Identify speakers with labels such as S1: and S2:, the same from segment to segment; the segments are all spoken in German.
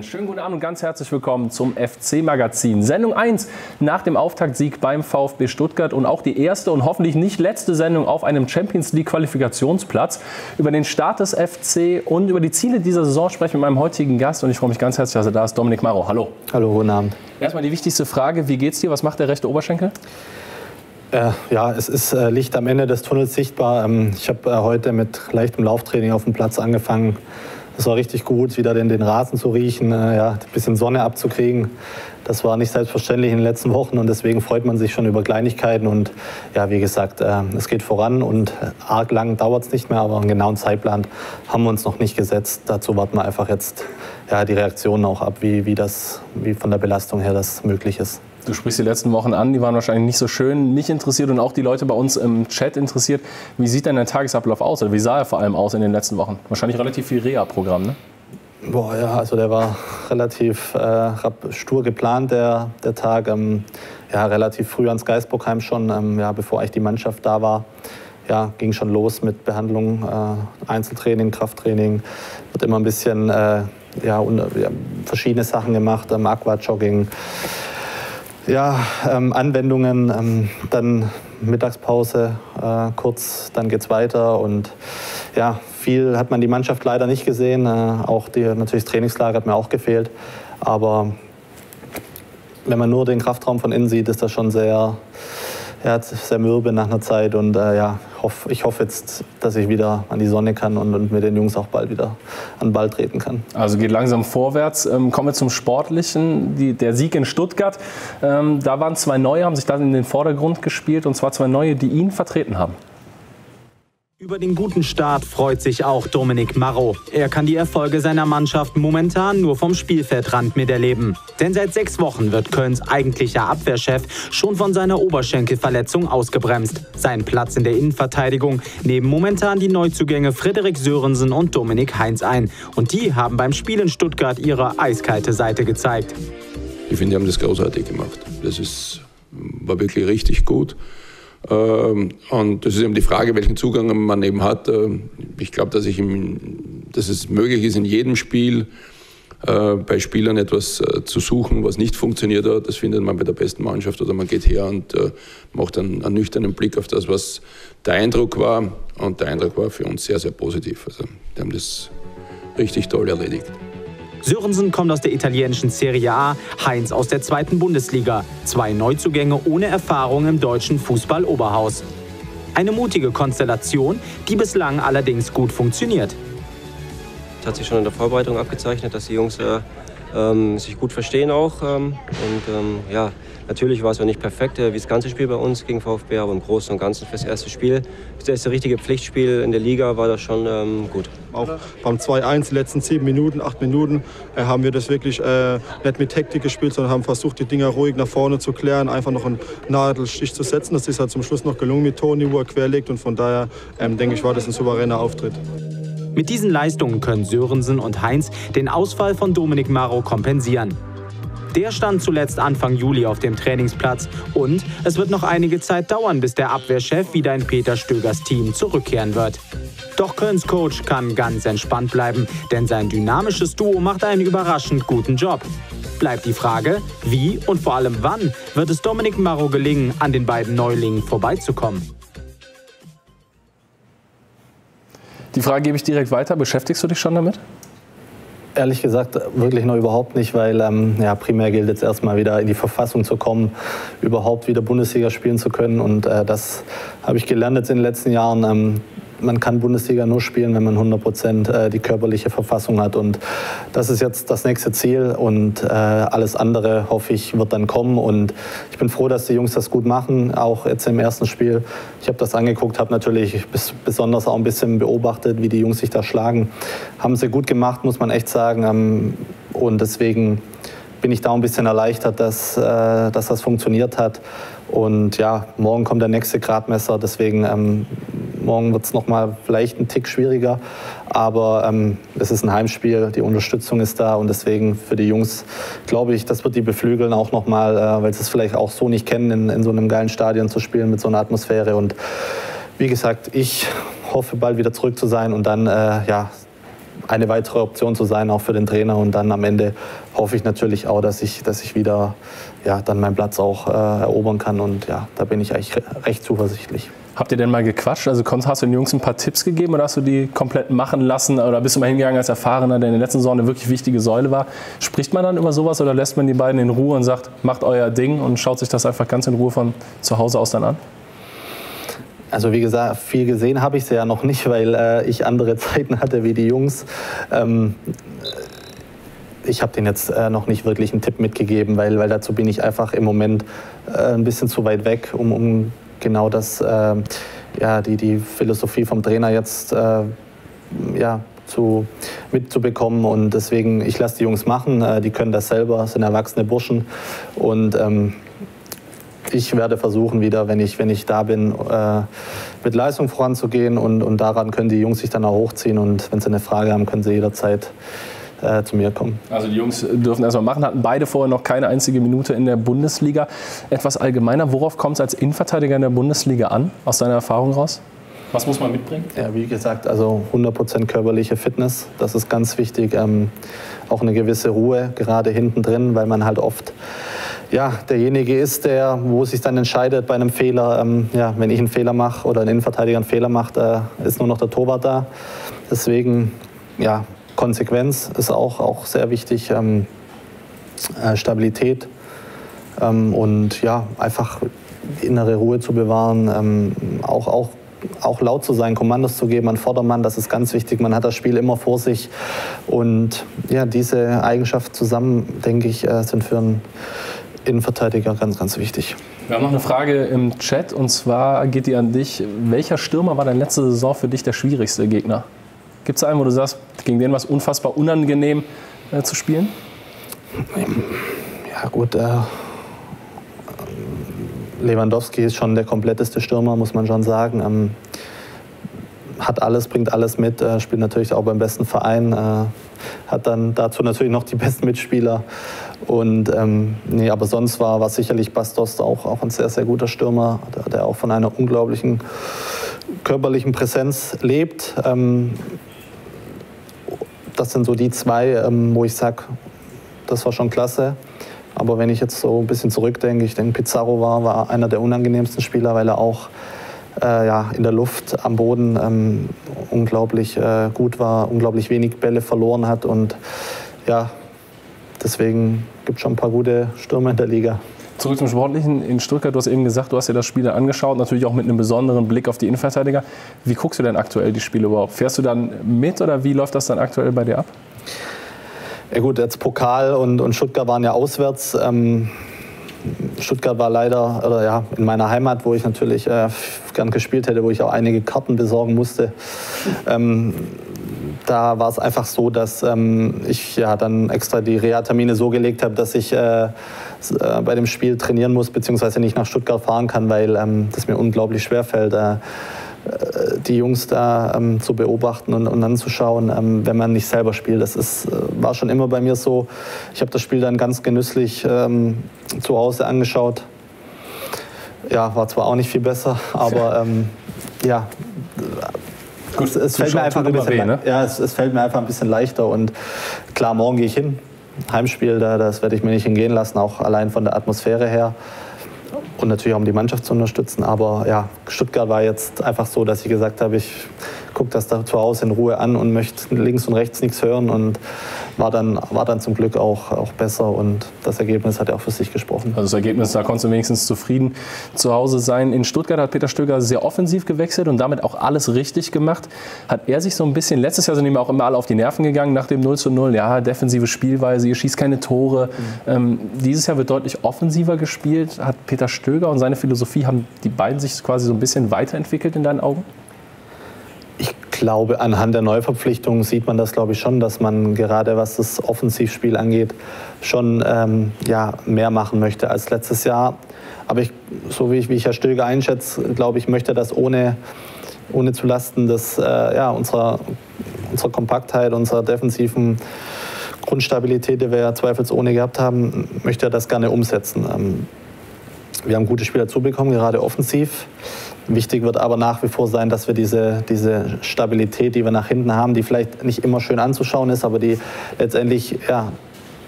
S1: Einen schönen guten Abend und ganz herzlich willkommen zum FC-Magazin. Sendung 1 nach dem Auftaktsieg beim VfB Stuttgart und auch die erste und hoffentlich nicht letzte Sendung auf einem Champions-League-Qualifikationsplatz. Über den Start des FC und über die Ziele dieser Saison spreche ich mit meinem heutigen Gast und ich freue mich ganz herzlich, dass er da ist, Dominik Marrow. Hallo.
S2: Hallo, guten Abend.
S1: Erstmal die wichtigste Frage, wie geht's dir? Was macht der rechte Oberschenkel?
S2: Ja, es ist Licht am Ende des Tunnels sichtbar. Ich habe heute mit leichtem Lauftraining auf dem Platz angefangen. Es war richtig gut, wieder den Rasen zu riechen, ein bisschen Sonne abzukriegen. Das war nicht selbstverständlich in den letzten Wochen und deswegen freut man sich schon über Kleinigkeiten. Und ja, wie gesagt, es geht voran und arg lang dauert es nicht mehr, aber einen genauen Zeitplan haben wir uns noch nicht gesetzt. Dazu warten wir einfach jetzt die Reaktionen auch ab, wie von der Belastung her das möglich ist.
S1: Du sprichst die letzten Wochen an, die waren wahrscheinlich nicht so schön. Mich interessiert und auch die Leute bei uns im Chat interessiert, wie sieht denn dein Tagesablauf aus? Oder wie sah er vor allem aus in den letzten Wochen? Wahrscheinlich relativ viel Reha-Programm, ne?
S2: Boah, ja, also der war relativ stur geplant, der Tag. Relativ früh ans Geisbockheim schon, bevor eigentlich die Mannschaft da war. Ja, ging schon los mit Behandlung, Einzeltraining, Krafttraining. Wird immer ein bisschen verschiedene Sachen gemacht, Aquajogging. Anwendungen, dann Mittagspause kurz, dann geht's weiter und ja, viel hat man die Mannschaft leider nicht gesehen, natürlich das Trainingslager hat mir auch gefehlt, aber wenn man nur den Kraftraum von innen sieht, ist das schon sehr mürbe nach einer Zeit und ich hoffe jetzt, dass ich wieder an die Sonne kann und mit den Jungs auch bald wieder an den Ball treten kann.
S1: Also geht langsam vorwärts. Kommen wir zum Sportlichen. Der Sieg in Stuttgart, da waren zwei Neue, haben sich da in den Vordergrund gespielt und zwar zwei Neue, die ihn vertreten haben.
S3: Über den guten Start freut sich auch Dominik Marrow. Er kann die Erfolge seiner Mannschaft momentan nur vom Spielfeldrand miterleben. Denn seit 6 Wochen wird Kölns eigentlicher Abwehrchef schon von seiner Oberschenkelverletzung ausgebremst. Seinen Platz in der Innenverteidigung nehmen momentan die Neuzugänge Frederik Sörensen und Dominik Heinz ein. Und die haben beim Spiel in Stuttgart ihre eiskalte Seite gezeigt.
S4: Ich finde, die haben das großartig gemacht. War wirklich richtig gut. Und das ist eben die Frage, welchen Zugang man eben hat. Ich glaube, dass es möglich ist, in jedem Spiel bei Spielern etwas zu suchen, was nicht funktioniert hat. Das findet man bei der besten Mannschaft oder man geht her und macht einen nüchternen Blick auf das, was der Eindruck war. Und der Eindruck war für uns sehr, sehr positiv. Also, die haben das richtig toll erledigt.
S3: Sörensen kommt aus der italienischen Serie A, Heinz aus der 2. Bundesliga. 2 Neuzugänge ohne Erfahrung im deutschen Fußball-Oberhaus. Eine mutige Konstellation, die bislang allerdings gut funktioniert.
S5: Es hat sich schon in der Vorbereitung abgezeichnet, dass die Jungs sich gut verstehen auch. Natürlich war es ja nicht perfekt wie das ganze Spiel bei uns gegen VfB, aber im Großen und Ganzen fürs erste Spiel, das erste richtige Pflichtspiel in der Liga, war das schon gut.
S6: Auch beim 2-1, die letzten 7 Minuten, 8 Minuten, haben wir das wirklich nicht mit Hektik gespielt, sondern haben versucht, die Dinger ruhig nach vorne zu klären, einfach noch einen Nadelstich zu setzen. Das ist halt zum Schluss noch gelungen mit Toni, wo er querlegt und von daher denke ich, war das ein souveräner Auftritt.
S3: Mit diesen Leistungen können Sörensen und Heinz den Ausfall von Dominik Marrow kompensieren. Der stand zuletzt Anfang Juli auf dem Trainingsplatz und es wird noch einige Zeit dauern, bis der Abwehrchef wieder in Peter Stögers Team zurückkehren wird. Doch Kölns Coach kann ganz entspannt bleiben, denn sein dynamisches Duo macht einen überraschend guten Job. Bleibt die Frage, wie und vor allem wann wird es Dominik Marrow gelingen, an den beiden Neulingen vorbeizukommen?
S1: Die Frage gebe ich direkt weiter. Beschäftigst du dich schon damit?
S2: Ehrlich gesagt wirklich noch überhaupt nicht, weil primär gilt jetzt erstmal wieder in die Verfassung zu kommen, überhaupt wieder Bundesliga spielen zu können. Und das habe ich gelernt jetzt in den letzten Jahren. Man kann Bundesliga nur spielen, wenn man 100% die körperliche Verfassung hat. Und das ist jetzt das nächste Ziel und alles andere, hoffe ich, wird dann kommen. Und ich bin froh, dass die Jungs das gut machen, auch jetzt im ersten Spiel. Ich habe das angeguckt, habe natürlich besonders auch ein bisschen beobachtet, wie die Jungs sich da schlagen. Haben sie gut gemacht, muss man echt sagen. Und deswegen bin ich da ein bisschen erleichtert, dass das funktioniert hat. Und ja, morgen kommt der nächste Gradmesser, deswegen morgen wird es nochmal vielleicht ein Tick schwieriger. Aber es ist ein Heimspiel, die Unterstützung ist da und deswegen für die Jungs glaube ich, das wird die beflügeln auch nochmal, weil sie es vielleicht auch so nicht kennen, in so einem geilen Stadion zu spielen mit so einer Atmosphäre. Und wie gesagt, ich hoffe bald wieder zurück zu sein und dann eine weitere Option zu sein, auch für den Trainer. Und dann am Ende hoffe ich natürlich auch, dass ich wieder dann meinen Platz auch erobern kann. Und ja, da bin ich eigentlich recht zuversichtlich.
S1: Habt ihr denn mal gequatscht? Also hast du den Jungs ein paar Tipps gegeben oder hast du die komplett machen lassen? Oder bist du mal hingegangen als Erfahrener, der in der letzten Saison eine wirklich wichtige Säule war? Spricht man dann über sowas oder lässt man die beiden in Ruhe und sagt, macht euer Ding und schaut sich das einfach ganz in Ruhe von zu Hause aus dann an?
S2: Also wie gesagt, viel gesehen habe ich sie ja noch nicht, weil ich andere Zeiten hatte wie die Jungs. Ich habe denen jetzt noch nicht wirklich einen Tipp mitgegeben, weil dazu bin ich einfach im Moment ein bisschen zu weit weg, um genau das, die Philosophie vom Trainer jetzt mitzubekommen. Und deswegen, ich lasse die Jungs machen, die können das selber, sind erwachsene Burschen. Und ich werde versuchen, wieder, wenn ich da bin, mit Leistung voranzugehen. Und daran können die Jungs sich dann auch hochziehen. Und wenn sie eine Frage haben, können sie jederzeit zu mir kommen.
S1: Also die Jungs dürfen erstmal machen, hatten beide vorher noch keine einzige Minute in der Bundesliga. Etwas allgemeiner, worauf kommt es als Innenverteidiger in der Bundesliga an, aus deiner Erfahrung raus? Was muss man mitbringen?
S2: Ja, wie gesagt, also 100% körperliche Fitness, das ist ganz wichtig. Auch eine gewisse Ruhe, gerade hinten drin, weil man halt oft derjenige ist, wo sich dann entscheidet bei einem Fehler. Wenn ich einen Fehler mache oder ein Innenverteidiger einen Fehler macht, ist nur noch der Torwart da. Deswegen, Konsequenz ist auch sehr wichtig, Stabilität und einfach innere Ruhe zu bewahren, auch laut zu sein, Kommandos zu geben an Vordermann, das ist ganz wichtig. Man hat das Spiel immer vor sich und diese Eigenschaften zusammen, denke ich, sind für einen Innenverteidiger ganz, ganz wichtig.
S1: Wir haben noch eine Frage im Chat und zwar geht die an dich. Welcher Stürmer war denn letzte Saison für dich der schwierigste Gegner? Gibt es einen, wo du sagst, gegen den war es unfassbar unangenehm zu spielen?
S2: Ja gut, Lewandowski ist schon der kompletteste Stürmer, muss man schon sagen. Hat alles, bringt alles mit, spielt natürlich auch beim besten Verein, hat dann dazu natürlich noch die besten Mitspieler. Und aber sonst war sicherlich Bastos auch ein sehr, sehr guter Stürmer, der auch von einer unglaublichen körperlichen Präsenz lebt. Das sind so die zwei, wo ich sage, das war schon klasse. Aber wenn ich jetzt so ein bisschen zurückdenke, ich denke, Pizarro war einer der unangenehmsten Spieler, weil er auch in der Luft, am Boden unglaublich gut war, unglaublich wenig Bälle verloren hat. Und deswegen gibt es schon ein paar gute Stürmer in der Liga.
S1: Zurück zum Sportlichen in Stuttgart. Du hast eben gesagt, du hast dir das Spiel angeschaut, natürlich auch mit einem besonderen Blick auf die Innenverteidiger. Wie guckst du denn aktuell die Spiele überhaupt? Fährst du dann mit oder wie läuft das dann aktuell bei dir ab?
S2: Ja gut, jetzt Pokal und Stuttgart waren ja auswärts. Stuttgart war leider in meiner Heimat, wo ich natürlich gern gespielt hätte, wo ich auch einige Karten besorgen musste. Da war es einfach so, dass ich dann extra die Reha-Termine so gelegt habe, dass ich bei dem Spiel trainieren muss, beziehungsweise nicht nach Stuttgart fahren kann, weil das mir unglaublich schwerfällt, die Jungs da zu beobachten und anzuschauen, wenn man nicht selber spielt. Das war schon immer bei mir so. Ich habe das Spiel dann ganz genüsslich zu Hause angeschaut. Ja, war zwar auch nicht viel besser, aber
S1: Gut,
S2: es fällt mir einfach es fällt mir einfach ein bisschen leichter. Und klar, morgen gehe ich hin. Heimspiel, das werde ich mir nicht entgehen lassen, auch allein von der Atmosphäre her. Und natürlich auch, um die Mannschaft zu unterstützen. Aber Stuttgart war jetzt einfach so, dass ich gesagt habe, ich gucke das da zu Hause in Ruhe an und möchte links und rechts nichts hören. Und war dann zum Glück auch besser. Und das Ergebnis hat ja auch für sich gesprochen.
S1: Also das Ergebnis, da konntest du wenigstens zufrieden zu Hause sein. In Stuttgart hat Peter Stöger sehr offensiv gewechselt und damit auch alles richtig gemacht. Hat er sich so ein bisschen, letztes Jahr sind ihm auch immer alle auf die Nerven gegangen nach dem 0:0. Ja, defensive Spielweise, ihr schießt keine Tore. Dieses Jahr wird deutlich offensiver gespielt. Hat Peter Stöger und seine Philosophie, haben die beiden sich quasi so ein bisschen weiterentwickelt in deinen Augen?
S2: Ich glaube, anhand der Neuverpflichtungen sieht man das, glaube ich, schon, dass man gerade, was das Offensivspiel angeht, schon mehr machen möchte als letztes Jahr. Aber so wie ich Herr Stöger einschätze, glaube ich, möchte das ohne zulasten des, unserer Kompaktheit, unserer defensiven Grundstabilität, die wir ja zweifelsohne gehabt haben, möchte er das gerne umsetzen. Wir haben gute Spieler zubekommen, gerade offensiv. Wichtig wird aber nach wie vor sein, dass wir diese Stabilität, die wir nach hinten haben, die vielleicht nicht immer schön anzuschauen ist, aber die letztendlich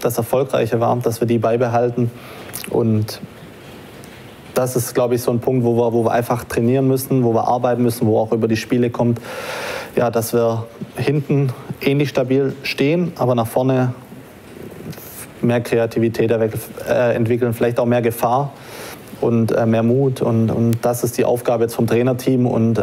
S2: das Erfolgreiche war, dass wir die beibehalten. Und das ist, glaube ich, so ein Punkt, wo wir einfach trainieren müssen, wo wir arbeiten müssen, wo auch über die Spiele kommt, dass wir hinten ähnlich stabil stehen, aber nach vorne mehr Kreativität entwickeln, vielleicht auch mehr Gefahr und mehr Mut. Und das ist die Aufgabe jetzt vom Trainerteam. Und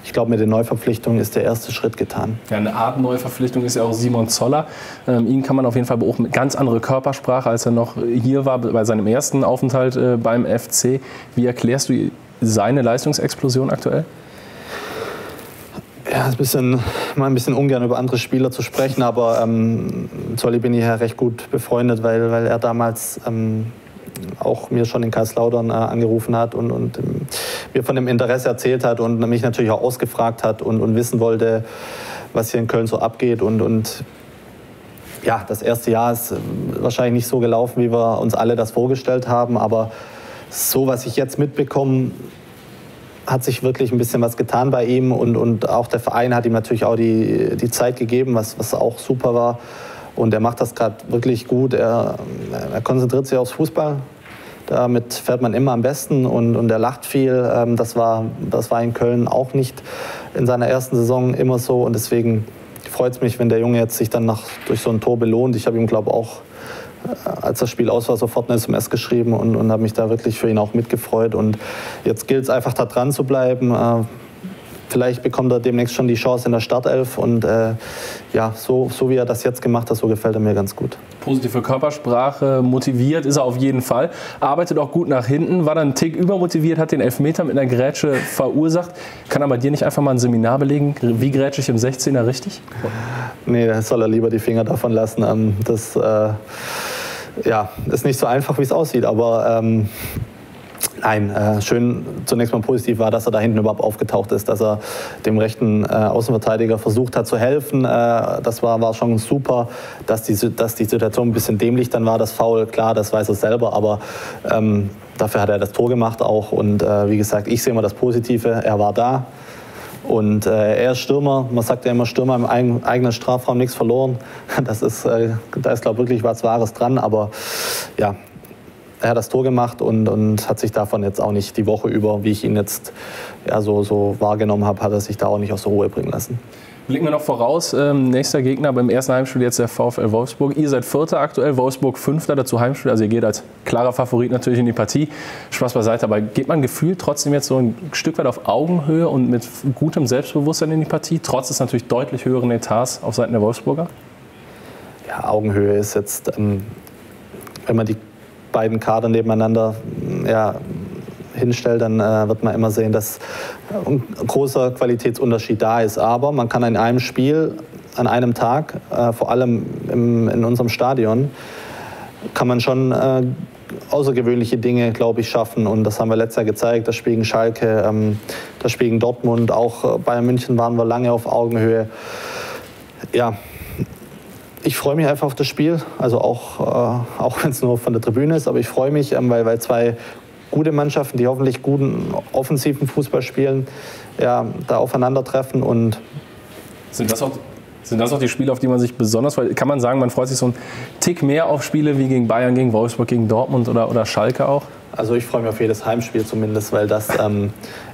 S2: ich glaube, mit den Neuverpflichtungen ist der erste Schritt getan.
S1: Ja, eine Art Neuverpflichtung ist ja auch Simon Zoller. Ihn kann man auf jeden Fall beobachten mit ganz anderer Körpersprache, als er noch hier war bei seinem ersten Aufenthalt beim FC. Wie erklärst du seine Leistungsexplosion aktuell?
S2: Ja, ist mal ein bisschen ungern über andere Spieler zu sprechen, aber Zolli bin ich ja recht gut befreundet, weil er damals auch mir schon in Kaiserslautern angerufen hat und mir von dem Interesse erzählt hat und mich natürlich auch ausgefragt hat und wissen wollte, was hier in Köln so abgeht. Und ja, das erste Jahr ist wahrscheinlich nicht so gelaufen, wie wir uns alle das vorgestellt haben, aber so, was ich jetzt mitbekomme, hat sich wirklich ein bisschen was getan bei ihm und auch der Verein hat ihm natürlich auch die Zeit gegeben, was auch super war. Und er macht das gerade wirklich gut. Er konzentriert sich aufs Fußball. Damit fährt man immer am besten und er lacht viel. Das war in Köln auch nicht in seiner ersten Saison immer so. Und deswegen freut es mich, wenn der Junge jetzt sich dann durch so ein Tor belohnt. Ich habe ihm, glaube ich, auch, als das Spiel aus war, sofort eine SMS geschrieben und habe mich da wirklich für ihn auch mitgefreut. Und jetzt gilt es einfach, da dran zu bleiben. Vielleicht bekommt er demnächst schon die Chance in der Startelf. Und so wie er das jetzt gemacht hat, so gefällt er mir ganz gut.
S1: Positive Körpersprache, motiviert ist er auf jeden Fall. Arbeitet auch gut nach hinten, war dann einen Tick übermotiviert, hat den Elfmeter mit einer Grätsche verursacht. Kann er bei dir nicht einfach mal ein Seminar belegen? Wie grätsche ich im 16er richtig?
S2: Nee, da soll er lieber die Finger davon lassen. Das ist nicht so einfach, wie es aussieht. Aber nein, schön zunächst mal positiv war, dass er da hinten überhaupt aufgetaucht ist, dass er dem rechten Außenverteidiger versucht hat zu helfen. Das war schon super, dass die Situation ein bisschen dämlich dann war, das Foul. Klar, das weiß er selber, aber dafür hat er das Tor gemacht auch. Und wie gesagt, ich sehe immer das Positive, er war da. Und er ist Stürmer, man sagt ja immer, Stürmer im eigenen Strafraum, nichts verloren. Da ist, glaube ich, wirklich was Wahres dran, aber ja, er hat das Tor gemacht und hat sich davon jetzt auch nicht die Woche über, wie ich ihn jetzt so wahrgenommen habe, hat er sich da auch nicht aus der Ruhe bringen lassen.
S1: Blicken wir noch voraus, nächster Gegner beim ersten Heimspiel jetzt der VfL Wolfsburg. Ihr seid Vierter aktuell, Wolfsburg Fünfter, dazu Heimspiel. Also ihr geht als klarer Favorit natürlich in die Partie. Spaß beiseite, aber geht man gefühlt trotzdem jetzt so ein Stück weit auf Augenhöhe und mit gutem Selbstbewusstsein in die Partie, trotz des natürlich deutlich höheren Etats auf Seiten der Wolfsburger? Ja, Augenhöhe ist jetzt, wenn man die beiden Kader nebeneinander hinstellt, dann wird man immer sehen, dass ein großer Qualitätsunterschied da ist. Aber man kann in einem Spiel, an einem Tag, vor allem in unserem Stadion, kann man schon außergewöhnliche Dinge, glaube ich, schaffen. Und das haben wir letztes Jahr gezeigt, das Spiel gegen Schalke, das Spiel gegen Dortmund, auch Bayern München waren wir lange auf Augenhöhe. Ja, ich freue mich einfach auf das Spiel, also auch wenn es nur von der Tribüne ist, aber ich freue mich, weil zwei gute Mannschaften, die hoffentlich guten offensiven Fußball spielen, da aufeinandertreffen. Und sind das auch die Spiele, auf die man sich besonders freut? Kann man sagen, man freut sich so einen Tick mehr auf Spiele wie gegen Bayern, gegen Wolfsburg, gegen Dortmund oder Schalke auch? Also ich freue mich auf jedes Heimspiel zumindest, weil das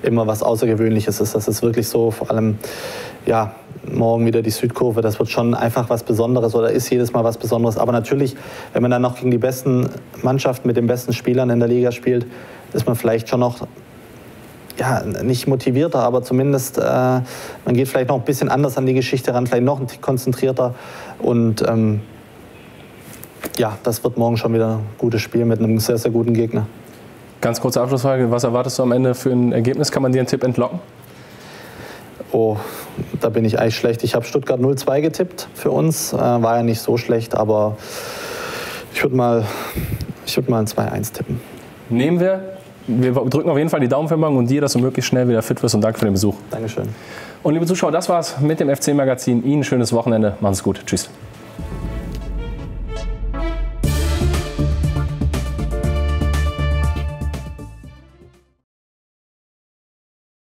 S1: immer was Außergewöhnliches ist. Das ist wirklich so, vor allem morgen wieder die Südkurve, das wird schon einfach was Besonderes oder ist jedes Mal was Besonderes. Aber natürlich, wenn man dann noch gegen die besten Mannschaften mit den besten Spielern in der Liga spielt, ist man vielleicht schon noch nicht motivierter, aber zumindest man geht vielleicht noch ein bisschen anders an die Geschichte ran, vielleicht noch ein Tick konzentrierter. Und das wird morgen schon wieder ein gutes Spiel mit einem sehr, sehr guten Gegner. Ganz kurze Abschlussfrage, was erwartest du am Ende für ein Ergebnis? Kann man dir einen Tipp entlocken? Oh, da bin ich eigentlich schlecht. Ich habe Stuttgart 0-2 getippt für uns. War ja nicht so schlecht, aber ich würde mal ein 2-1 tippen. Nehmen wir. Wir drücken auf jeden Fall die Daumen für morgen und dir, dass du möglichst schnell wieder fit wirst und danke für den Besuch. Dankeschön. Und liebe Zuschauer, das war's mit dem FC-Magazin. Ihnen ein schönes Wochenende. Machen Sie es gut. Tschüss.